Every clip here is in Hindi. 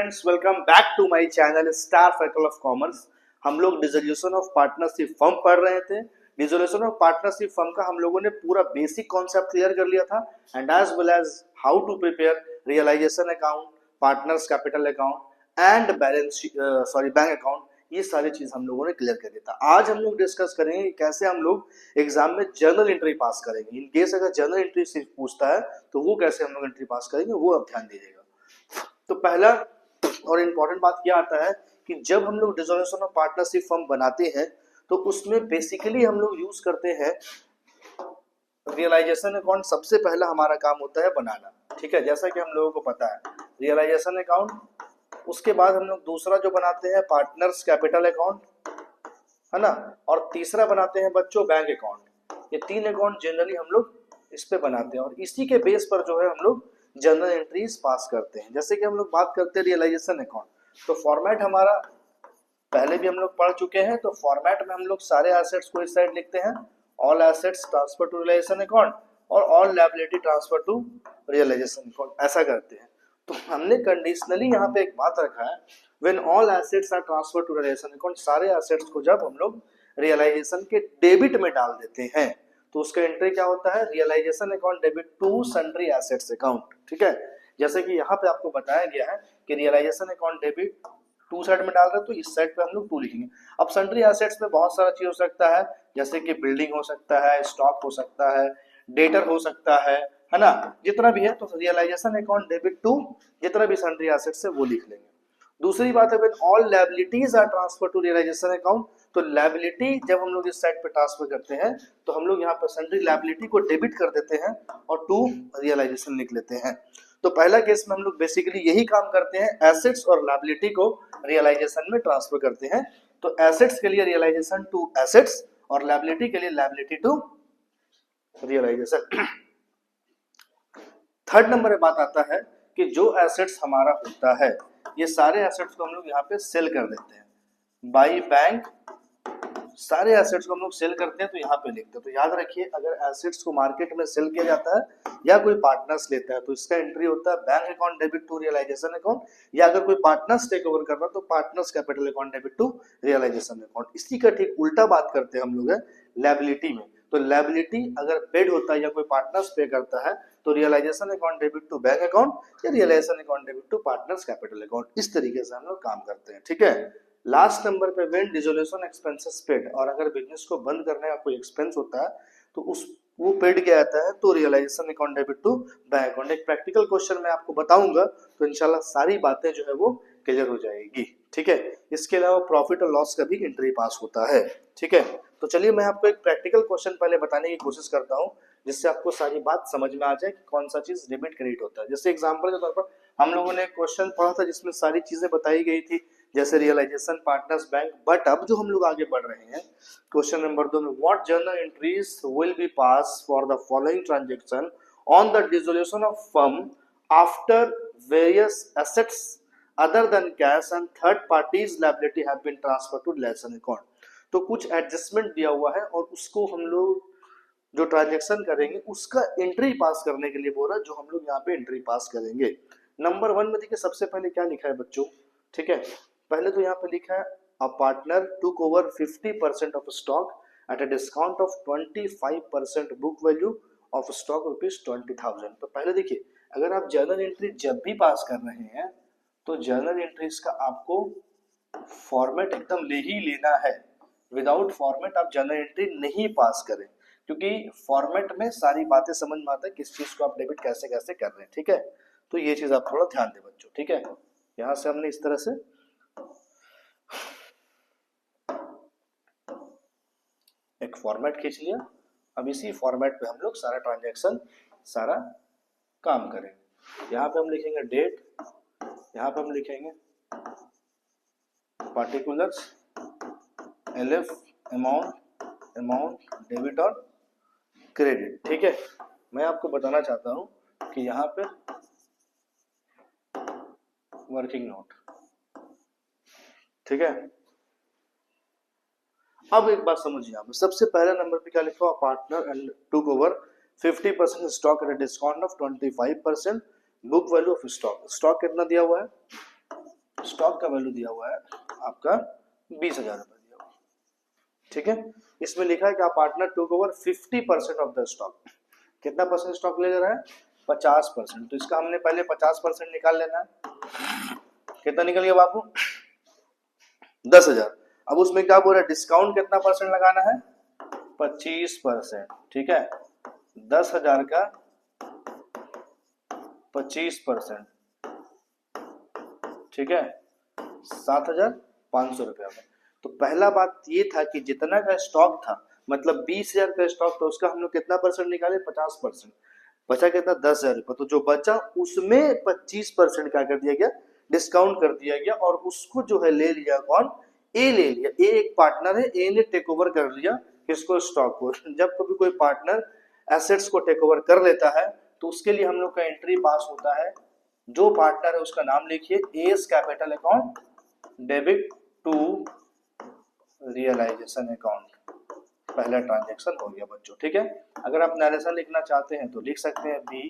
Friends, welcome back to my channel star circle of commerce. हम लोग डिसोल्यूशन ऑफ पार्टनरशिप फर्म पढ़ रहे थे। डिसोल्यूशन ऑफ पार्टनरशिप फर्म का हम लोगों ने पूरा बेसिक कॉन्सेप्ट क्लियर कर लिया था and as well as how to prepare realization account, partners capital account and balance bank account. ये सारी चीज हम लोगों ने क्लियर कर दिया था। आज हम लोग डिस्कस करेंगे कैसे हम लोग एग्जाम में जर्नल एंट्री पास करेंगे। इन केस अगर जर्नल एंट्री सिर्फ पूछता है तो वो कैसे हम लोग एंट्री पास करेंगे, वो अब ध्यान दीजिएगा। तो पहला और इम्पोर्टेंट बात क्या आता है कि जब हम लोग डिसोल्यूशन ऑफ पार्टनरशिप फर्म बनाते हैं तो उसमें बेसिकली हम लोग यूज करते हैं रियलाइजेशन अकाउंट। सबसे पहला हमारा काम होता है बनाना, ठीक है, जैसा कि हम लोगों को पता है रियलाइजेशन अकाउंट। उसके बाद हम लोग दूसरा जो बनाते हैं पार्टनर्स कैपिटल अकाउंट, है ना, और तीसरा बनाते हैं बच्चों बैंक अकाउंट। ये तीन अकाउंट जनरली हम लोग इस पे बनाते हैं और इसी के बेस पर जो है हम लोग जर्नल एंट्रीज पास करते हैं। जैसे कि हम लोग बात करते हैं रियलाइजेशन अकाउंट, तो फॉर्मेट हमारा पहले भी हम लोग पढ़ चुके हैं। तो फॉर्मेट में हम लोग सारे एसेट्स को इस साइड लिखते हैं, all assets transfer to realisation account और all liability transfer to realisation account, ऐसा करते हैं। तो हमने कंडीशनली यहाँ पे एक बात रखा है, when all assets are transfer to realisation account, सारे एसेट्स को जब हम लोग रियलाइजेशन के डेबिट में डाल देते हैं तो उसका एंट्री क्या होता है, realization account debit to sundry assets account. ठीक है, जैसे कि यहाँ पे आपको बताया गया है कि realization account debit to side में डाल रहे हैं तो इस साइड पे हम लोग टू लिखेंगे। अब सन्ड्री एसेट्स में बहुत सारा चीज हो सकता है, जैसे कि बिल्डिंग हो सकता है, स्टॉक हो सकता है, डेटर हो सकता है ना, जितना भी है। तो रियलाइजेशन अकाउंट डेबिट टू जितना भी सन्ड्री एसेट्स है वो लिख लेंगे। दूसरी बात है, when all liabilities are transfer to realisation account, तो लायबिलिटी जब हम लोग इस साइड पे ट्रांसफर करते हैं तो हम लोग यहाँ पर सन्ड्री लायबिलिटी को डेबिट कर देते हैं और टू रियलाइजेशन लिख लेते हैं। तो पहला केस में हम लोग बेसिकली यही काम करते हैं, एसेट्स और लायबिलिटी को रियलाइजेशन में ट्रांसफर करते हैं। तो एसेट्स के लिए रियलाइजेशन टू एसेट्स और लायबिलिटी के लिए liability to realization. Third number पे बात आता है कि जो एसेट्स हमारा होता है ये सारे एसेट्स को हम लोग यहाँ पे सेल कर देते हैं बाई बैंक। सारे एसेट्स को हम लोग सेल करते हैं तो यहाँ पे लिखते हैं। तो याद रखिए, अगर एसेट्स को मार्केट में सेल किया जाता है या कोई पार्टनर्स लेता है तो इसका एंट्री होता है bank account debit to realisation account, या अगर कोई पार्टनर्स टेक ओवर कर रहा है तो partners capital account debit to realisation account. इसी का ठीक उल्टा बात करते हैं हम लोग लायबिलिटी में। तो लायबिलिटी अगर पेड होता है या कोई पार्टनर्स पे करता है तो realisation account debit to bank account या realisation account debit to partners capital account. इस तरीके से हम लोग काम करते हैं। ठीक है, लास्ट नंबर पे व्हेन डिसोल्यूशन एक्सपेंसेस पेड, और अगर बिजनेस को बंद करने का कोई एक्सपेंस होता है तो उस वो पेड किया जाता है तो realisation account debit to bank account. एक प्रैक्टिकल क्वेश्चन मैं आपको बताऊंगा तो इंशाल्लाह सारी बातें जो है वो क्लियर हो जाएगी। ठीक है, इसके अलावा प्रॉफिट और लॉस का भी एंट्री पास होता है। ठीक है, तो चलिए मैं आपको एक प्रैक्टिकल क्वेश्चन पहले बताने की कोशिश करता हूँ जिससे आपको सारी बात समझ में आ जाए कि कौन सा चीज डेबिट क्रेडिट होता है। जैसे एग्जांपल के तौर पर हम लोगों ने क्वेश्चन पढ़ा था जिसमें सारी चीजें बताई गई थी, जैसे रियलाइजेशन, पार्टनर्स, बैंक। बट अब जो हम लोग आगे बढ़ रहे हैं क्वेश्चन नंबर 2 में, what journal entries will be pass for the following transaction on the dissolution of firm after various assets other than cash and third parties liability have been transferred to realisation account. तो कुछ एडजस्टमेंट दिया हुआ है और उसको हम लोग जो ट्रांजैक्शन करेंगे उसका एंट्री पास करने के लिए बोल रहा है, जो हम लोग यहाँ पे एंट्री पास करेंगे। नंबर 1 में देखिए सबसे पहले क्या लिखा है बच्चों। ठीक है, पहले तो यहाँ पे लिखा है a partner took over 50% of stock at a discount of 25% book value of stock ₹20,000। तो पहले देखिए, अगर आप जर्नल एंट्री जब भी पास कर रहे हैं तो जर्नल एंट्रीज का आपको फॉर्मेट एकदम ले ही लेना है। विदाउट फॉर्मेट आप जर्नल एंट्री नहीं पास करें, क्योंकि फॉर्मेट में सारी बातें समझ में आता है किस चीज को आप डेबिट कैसे कैसे कर रहे हैं। ठीक है, तो ये चीज आप थोड़ा ध्यान दें बच्चों। ठीक है, यहां से हमने इस तरह से एक फॉर्मेट खींच लिया। अब इसी फॉर्मेट पे हम लोग सारा ट्रांजैक्शन, सारा काम करेंगे। यहाँ पे हम लिखेंगे डेट, यहाँ पे हम लिखेंगे पार्टिकुलर्स, एलएफ, अमाउंट, डेबिट और क्रेडिट। ठीक है, मैं आपको बताना चाहता हूं कि यहाँ पे वर्किंग नोट। ठीक है, अब एक बात समझिए आप, सबसे पहले नंबर पे क्या लिखा हुआ, partner and took over 50% stock at a discount of 25% book value of stock. Stock कितना दिया हुआ है, स्टॉक का वैल्यू दिया हुआ है आपका 20,000 रुपए दिया हुआ, ठीक है। इसमें लिखा है कि partner took over 50% of the stock. कितना परसेंट स्टॉक ले रहा है? 50%। तो इसका हमने पहले 50% निकाल लेना है। कितना निकल गया बाबू? 10,000। अब उसमें क्या बोल रहा है, डिस्काउंट कितना परसेंट लगाना है? 25%, ठीक है। 10,000 का 25%, ठीक है, 7,500 रुपया में। तो पहला बात ये था कि जितना का स्टॉक था, मतलब 20,000 का स्टॉक था, उसका हम लोग कितना परसेंट निकाले? 50%। बचा कितना? 10,000 रुपये। तो जो बचा उसमें 25% क्या कर दिया गया? डिस्काउंट कर दिया गया। और उसको जो है ले लिया कौन? ए ले लिया। ए एक पार्टनर है, ए ने टेक ओवर कर लिया किसको? स्टॉक को। जब कभी कोई पार्टनर एसेट्स को टेक ओवर कर लेता है तो उसके लिए हम लोग का एंट्री पास होता है। जो पार्टनर है उसका नाम लिखिए, A's capital account debit to realisation account. पहला ट्रांजैक्शन हो गया बच्चों, ठीक है। अगर आप नरेशन लिखना चाहते हैं तो लिख सकते हैं, B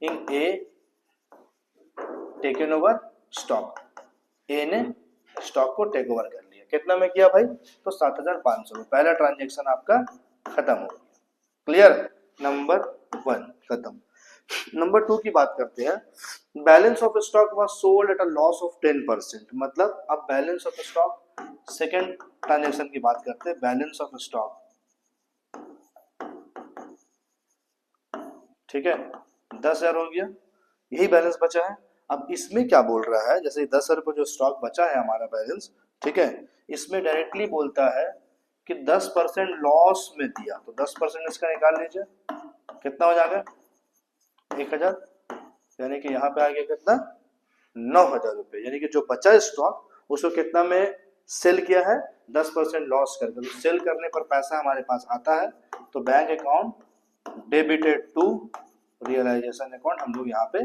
in A taken over stock. A ने स्टॉक को टेक ओवर कर लिया। कितना में किया भाई? तो 7,500। पहला ट्रांजैक्शन आपका खत्म हो गया। क्लियर? नंबर 1 खत्म। नंबर 2 की बात करते हैं। Balance of stock was sold at a loss of 10%। मतलब अब balance of stock, second transaction की बात करते हैं। बैलेंस ऑफ स्टॉक, ठीक है, 10,000 हो गया, यही बैलेंस बचा है। अब इसमें क्या बोल रहा है, जैसे 10,000 रुपये जो स्टॉक बचा है हमारा बैलेंस, ठीक है, इसमें डायरेक्टली बोलता है कि 10% लॉस में दिया। तो 10% इसका निकाल लीजिए, कितना हो जाएगा? 1,000। यानी कि यहाँ पे आ गया कितना? 9,000 रुपये। यानी कि जो बचा स्टॉक उसको कितना में सेल किया है? 10% लॉस करके। तो सेल करने पर पैसा हमारे पास आता है, तो bank account debited to realisation account हम लोग यहाँ पे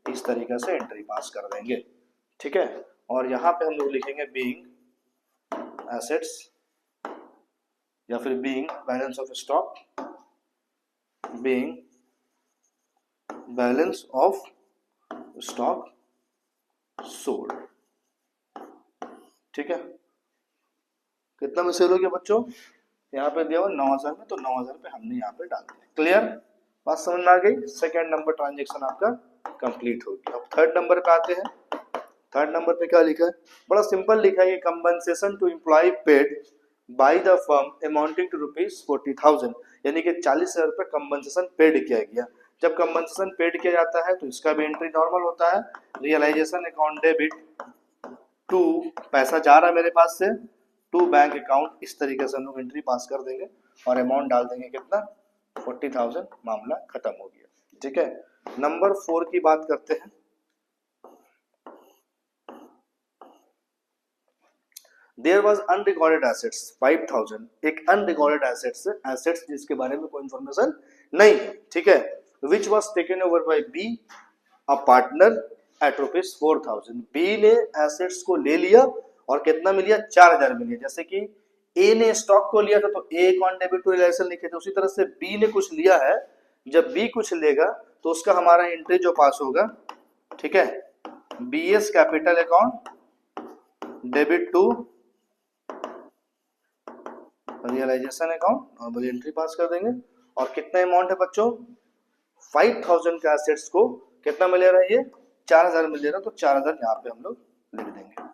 इस तरीके से एंट्री पास कर देंगे, ठीक है। और यहाँ पे हम लोग लिखेंगे बीइंग एसेट्स या फिर being balance of stock, being balance of stock sold, ठीक है। कितना में सेल हो गया बच्चों? यहाँ पे दिया हुआ 9,000 में, तो 9,000 पे हमने यहाँ पे डाल दिया। क्लियर? बात समझ में आ गई? सेकंड नंबर ट्रांजैक्शन आपका कंप्लीट हो गया। अब थर्ड नंबर पे आते हैं। थर्ड नंबर पे क्या लिखा है? बड़ा सिंपल लिखा है, compensation to employ paid by the firm amounting to ₹40,000। यानी कि 40,000 रुपये कंपनसेशन पेड किया गया। जब कंपनसेशन पेड किया जाता है तो इसका भी एंट्री नॉर्मल होता है, रियलाइजेशन अकाउंट डेबिट टू, पैसा जा रहा है मेरे पास से, टू बैंक अकाउंट। इस तरीके से हम लोग एंट्री पास कर देंगे और अमाउंट डाल देंगे कितना? 40,000। मामला खत्म हो गया, ठीक है। नंबर 4 की बात करते हैं। There was unrecorded assets 5,000। एक अनरिकॉर्डेड एसेट्स, एसेट्स जिसके बारे में कोई इंफॉर्मेशन नहीं है, ठीक है, which was taken over by B a partner at ₹4,000। B ने एसेट्स को ले लिया और कितना मिल लिया? 4,000 मिल लिया। जैसे कि ए ने स्टॉक को लिया था तो A account debit to realization लिखे थे, उसी तरह से बी ने कुछ लिया है। जब बी कुछ लेगा तो उसका हमारा एंट्री जो पास होगा, ठीक है, B's capital account debit to realisation account, normally entry पास कर देंगे। और कितना अमाउंट है बच्चों? 5,000 का एसेट्स को कितना मिल रहा है? ये 4,000 मिल रहा है, तो 4,000 यहाँ पे हम लोग लिख देंगे।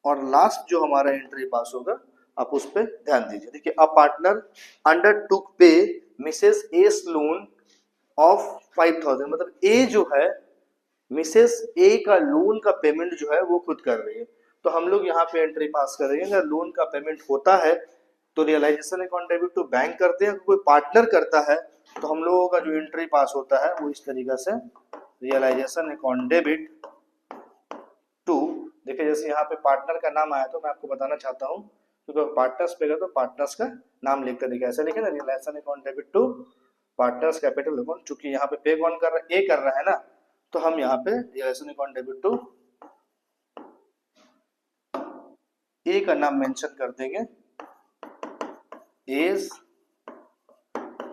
और लास्ट जो हमारा एंट्री पास होगा, आप उस पर ध्यान दीजिए। देखिए, अ पार्टनर अंडर टुक पे मिसेस एस लोन ऑफ 5,000। मतलब ए जो है, मिसेस ए का लोन का पेमेंट जो है वो खुद कर रही है, तो हम लोग यहाँ पे एंट्री पास करेंगे। अगर लोन का पेमेंट होता है तो realisation account debit to bank करते हैं, कोई पार्टनर करता है तो हम लोगों का जो एंट्री पास होता है वो इस तरीके से, रियलाइजेशन अकाउंट डेबिट टू। देखिए, जैसे यहाँ पे पार्टनर का नाम आया तो मैं आपको बताना चाहता हूँ, क्योंकि पार्टनर्स पे गए तो पार्टनर्स का नाम लिखते देखिए, ऐसे लिखे ना, realization account debit to partners capital account. चूंकि यहाँ पे पे कौन कर रहा है? ए कर रहा है ना, तो हम यहाँ पे रियलाइजेशन अकाउंट डेबिट टू ए का नाम मेंशन कर देंगे, एज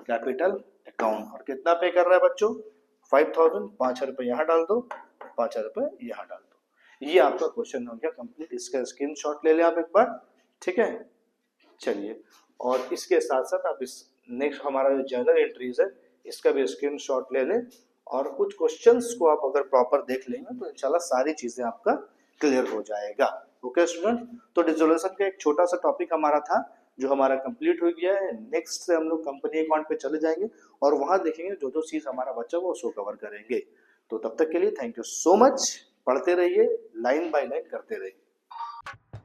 कैपिटल अकाउंट। और कितना पे कर रहा है बच्चों? 5,000। 5,000 रुपये यहाँ डाल दो, 5,000 रुपये यहाँ डाल दो। ये आपका क्वेश्चन हो गया कंप्लीट। इसका स्क्रीनशॉट ले लें आप एक बार, ठीक है। चलिए, और इसके साथ साथ आप इस नेक्स्ट हमारा जो जर्नल एंट्रीज है इसका भी स्क्रीनशॉट ले लें, और कुछ क्वेश्चंस को आप अगर प्रॉपर देख लेंगे तो इंशाल्लाह सारी चीजें आपका क्लियर हो जाएगा। ओके स्टूडेंट, तो डिसोल्यूशन का एक छोटा सा टॉपिक हमारा था जो हमारा कंप्लीट हो गया है। नेक्स्ट से हम लोग कंपनी अकाउंट पे चले जाएंगे और वहां देखेंगे जो जो चीज हमारा बच्चा वो उसको कवर करेंगे। तो तब तक के लिए थैंक यू सो मच। पढ़ते रहिए, लाइन बाय लाइन करते रहिए।